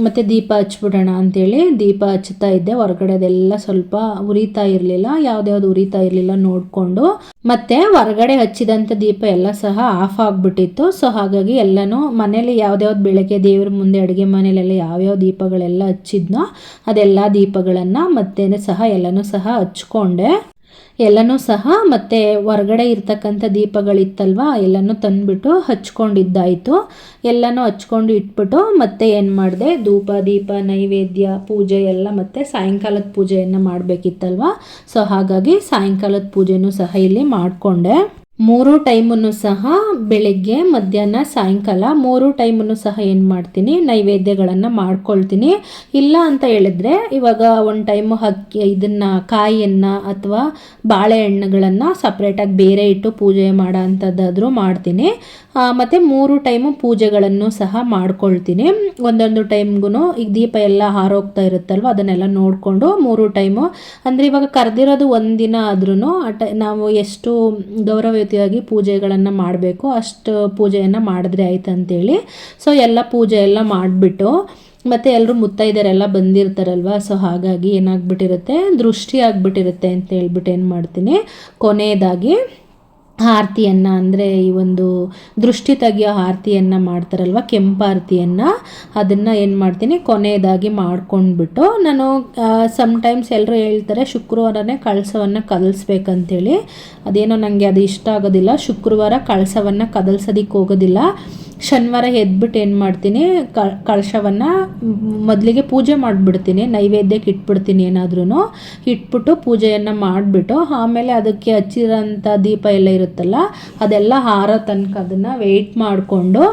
ಮತ್ತು ದೀಪ ಹಚ್ಬಿಡೋಣ ಅಂಥೇಳಿ ದೀಪ ಹಚ್ತಾ ಇದ್ದೆ. ಹೊರಗಡೆದೆಲ್ಲ ಸ್ವಲ್ಪ ಉರಿತಾ ಇರಲಿಲ್ಲ, ಯಾವ್ದ್ಯಾವ್ದು ಉರಿತಾ ಇರಲಿಲ್ಲ ನೋಡಿಕೊಂಡು. ಮತ್ತು ಹೊರಗಡೆ ಹಚ್ಚಿದಂಥ ದೀಪ ಎಲ್ಲ ಸಹ ಆಫ್ ಆಗಿಬಿಟ್ಟಿತ್ತು. ಸೊ ಹಾಗಾಗಿ ಎಲ್ಲನೂ ಮನೇಲಿ ಯಾವ್ದ್ಯಾವ್ದು ಬೆಳಗ್ಗೆ ದೇವ್ರ ಮುಂದೆ ಅಡುಗೆ ಮನೇಲೆಲ್ಲ ಯಾವ್ಯಾವ ದೀಪಗಳೆಲ್ಲ ಹಚ್ಚಿದ್ನೋ ಅದೆಲ್ಲ ದೀಪಗಳನ್ನು ಮತ್ತೆ ಸಹ ಎಲ್ಲನೂ ಸಹ ಹಚ್ಕೊಂಡೆ. ಎಲ್ಲನೂ ಸಹ ಮತ್ತು ಹೊರಗಡೆ ಇರ್ತಕ್ಕಂಥ ದೀಪಗಳಿತ್ತಲ್ವ ಎಲ್ಲನೂ ತಂದುಬಿಟ್ಟು ಹಚ್ಕೊಂಡಿದ್ದಾಯಿತು. ಎಲ್ಲನೂ ಹಚ್ಕೊಂಡು ಇಟ್ಬಿಟ್ಟು ಮತ್ತೆ ಏನು ಮಾಡಿದೆ, ಧೂಪ ದೀಪ ನೈವೇದ್ಯ ಪೂಜೆ ಎಲ್ಲ ಮತ್ತು ಸಾಯಂಕಾಲದ ಪೂಜೆಯನ್ನು ಮಾಡಬೇಕಿತ್ತಲ್ವ. ಸೊ ಹಾಗಾಗಿ ಸಾಯಂಕಾಲದ ಪೂಜೆನೂ ಸಹ ಇಲ್ಲಿ ಮಾಡಿಕೊಂಡೆ. 3 ಟೈಮನ್ನು ಸಹ ಬೆಳಗ್ಗೆ ಮಧ್ಯಾಹ್ನ ಸಾಯಂಕಾಲ 3 ಟೈಮನ್ನು ಸಹ ಏನು ಮಾಡ್ತೀನಿ, ನೈವೇದ್ಯಗಳನ್ನು ಮಾಡ್ಕೊಳ್ತೀನಿ. ಇಲ್ಲ ಅಂತ ಹೇಳಿದ್ರೆ ಇವಾಗ ಒಂದು ಟೈಮು ಕಾಯಿಯನ್ನು ಅಥವಾ ಬಾಳೆಹಣ್ಣುಗಳನ್ನು ಸಪ್ರೇಟಾಗಿ ಬೇರೆ ಇಟ್ಟು ಪೂಜೆ ಮಾಡೋ ಅಂಥದ್ದಾದರೂ ಮಾಡ್ತೀನಿ. ಮತ್ತು 3 ಟೈಮು ಪೂಜೆಗಳನ್ನು ಸಹ ಮಾಡ್ಕೊಳ್ತೀನಿ. ಒಂದೊಂದು ಟೈಮ್ಗೂ ಈಗ ದೀಪ ಎಲ್ಲ ಹಾರೋಗ್ತಾ ಇರುತ್ತಲ್ವ, ಅದನ್ನೆಲ್ಲ ನೋಡಿಕೊಂಡು 3 ಟೈಮು ಅಂದರೆ ಇವಾಗ ಕರೆದಿರೋದು ಒಂದಿನ ಆದ್ರೂ ನಾವು ಎಷ್ಟು ಗೌರವಯುತವಾಗಿ ಪೂಜೆಗಳನ್ನು ಮಾಡಬೇಕು ಅಷ್ಟು ಪೂಜೆಯನ್ನು ಮಾಡಿದ್ರೆ ಆಯ್ತು ಅಂತೇಳಿ. ಸೊ ಎಲ್ಲ ಪೂಜೆ ಎಲ್ಲ ಮಾಡಿಬಿಟ್ಟು ಮತ್ತು ಎಲ್ಲರೂ ಮುತ್ತೈದರೆಲ್ಲ ಬಂದಿರ್ತಾರಲ್ವ, ಸೊ ಹಾಗಾಗಿ ಏನಾಗ್ಬಿಟ್ಟಿರುತ್ತೆ, ದೃಷ್ಟಿ ಆಗಿಬಿಟ್ಟಿರುತ್ತೆ ಅಂತ ಹೇಳ್ಬಿಟ್ಟು ಏನು ಮಾಡ್ತೀನಿ, ಕೊನೆಯದಾಗಿ ಆರತಿಯನ್ನು ಅಂದರೆ ಈ ಒಂದು ದೃಷ್ಟಿ ತೆಗಿಯೋ ಆರತಿಯನ್ನು ಮಾಡ್ತಾರಲ್ವ, ಕೆಂಪಾರತಿಯನ್ನು, ಅದನ್ನು ಏನು ಮಾಡ್ತೀನಿ ಕೊನೆಯದಾಗಿ ಮಾಡ್ಕೊಂಡ್ಬಿಟ್ಟು ನಾನು ಸಮ್ಟೈಮ್ಸ್ ಎಲ್ಲರೂ ಹೇಳ್ತಾರೆ ಶುಕ್ರವಾರನೇ ಕಳಸವನ್ನು ಕದಲ್ಸ್ಬೇಕಂತೇಳಿ. ಅದೇನೋ ನನಗೆ ಅದು ಇಷ್ಟ ಆಗೋದಿಲ್ಲ. ಶುಕ್ರವಾರ ಕಳಸವನ್ನು ಕದಲ್ಸೋದಕ್ಕೆ ಹೋಗೋದಿಲ್ಲ. ಶನಿವಾರ ಎದ್ಬಿಟ್ಟು ಏನು ಮಾಡ್ತೀನಿ, ಕಳಶವನ್ನು ಮೊದಲಿಗೆ ಪೂಜೆ ಮಾಡಿಬಿಡ್ತೀನಿ, ನೈವೇದ್ಯಕ್ಕೆ ಇಟ್ಬಿಡ್ತೀನಿ. ಏನಾದ್ರೂ ಇಟ್ಬಿಟ್ಟು ಪೂಜೆಯನ್ನು ಮಾಡಿಬಿಟ್ಟು ಆಮೇಲೆ ಅದಕ್ಕೆ ಹಚ್ಚಿರೋಂಥ ದೀಪ ಎಲ್ಲ ಇರುತ್ತಲ್ಲ ಅದೆಲ್ಲ ಹಾರೋ ತನಕ ಅದನ್ನು ವೆಯ್ಟ್ ಮಾಡಿಕೊಂಡು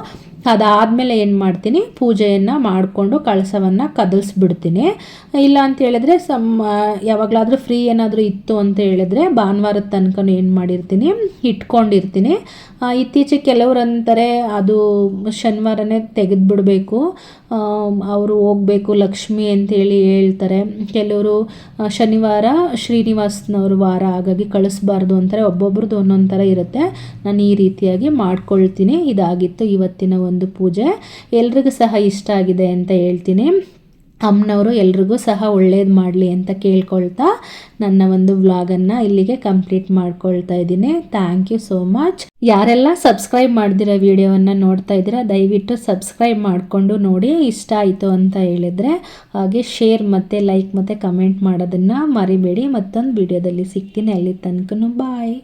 ಅದಾದಮೇಲೆ ಏನು ಮಾಡ್ತೀನಿ, ಪೂಜೆಯನ್ನು ಮಾಡಿಕೊಂಡು ಕಳಸವನ್ನು ಕದಲ್ಸ್ಬಿಡ್ತೀನಿ. ಇಲ್ಲ ಅಂತ ಹೇಳಿದ್ರೆ ಯಾವಾಗಲಾದರೂ ಫ್ರೀ ಏನಾದರೂ ಇತ್ತು ಅಂತ ಹೇಳಿದ್ರೆ ಭಾನುವಾರದ ತನಕ ಏನು ಮಾಡಿರ್ತೀನಿ, ಇಟ್ಕೊಂಡಿರ್ತೀನಿ. ಇತ್ತೀಚೆಗೆ ಕೆಲವ್ರು ಅಂತಾರೆ ಅದು ಶನಿವಾರನೇ ತೆಗೆದುಬಿಡಬೇಕು, ಅವರು ಹೋಗಬೇಕು ಲಕ್ಷ್ಮಿ ಅಂತೇಳಿ ಹೇಳ್ತಾರೆ. ಕೆಲವರು ಶನಿವಾರ ಶ್ರೀನಿವಾಸನವ್ರ ವಾರ ಹಾಗಾಗಿ ಕಳಿಸ್ಬಾರ್ದು ಅಂತಾರೆ. ಒಬ್ಬೊಬ್ರದ್ದು ಒಂದೊಂದು ಥರ ಇರುತ್ತೆ. ನಾನು ಈ ರೀತಿಯಾಗಿ ಮಾಡ್ಕೊಳ್ತೀನಿ. ಇದಾಗಿತ್ತು ಇವತ್ತಿನ ಒಂದು ಪೂಜೆ. ಎಲ್ರಿಗೂ ಸಹ ಇಷ್ಟ ಆಗಿದೆ ಅಂತ ಹೇಳ್ತೀನಿ. ಅಮ್ಮನವರು ಎಲ್ರಿಗೂ ಸಹ ಒಳ್ಳೇದು ಮಾಡಲಿ ಅಂತ ಕೇಳ್ಕೊಳ್ತಾ ನನ್ನ ಒಂದು ವ್ಲಾಗನ್ನು ಇಲ್ಲಿಗೆ ಕಂಪ್ಲೀಟ್ ಮಾಡ್ಕೊಳ್ತಾ ಇದ್ದೀನಿ. Thank you so much. ಯಾರೆಲ್ಲ ಸಬ್ಸ್ಕ್ರೈಬ್ ಮಾಡ್ದಿರೋ ವಿಡಿಯೋವನ್ನು ನೋಡ್ತಾ ಇದ್ದೀರಾ ದಯವಿಟ್ಟು ಸಬ್ಸ್ಕ್ರೈಬ್ ಮಾಡಿಕೊಂಡು ನೋಡಿ. ಇಷ್ಟ ಆಯಿತು ಅಂತ ಹೇಳಿದರೆ ಹಾಗೆ ಶೇರ್ ಮತ್ತು ಲೈಕ್ ಮತ್ತು ಕಮೆಂಟ್ ಮಾಡೋದನ್ನು ಮರಿಬೇಡಿ. ಮತ್ತೊಂದು ವಿಡಿಯೋದಲ್ಲಿ ಸಿಗ್ತೀನಿ. ಅಲ್ಲಿ ತನಕ ಬಾಯ್.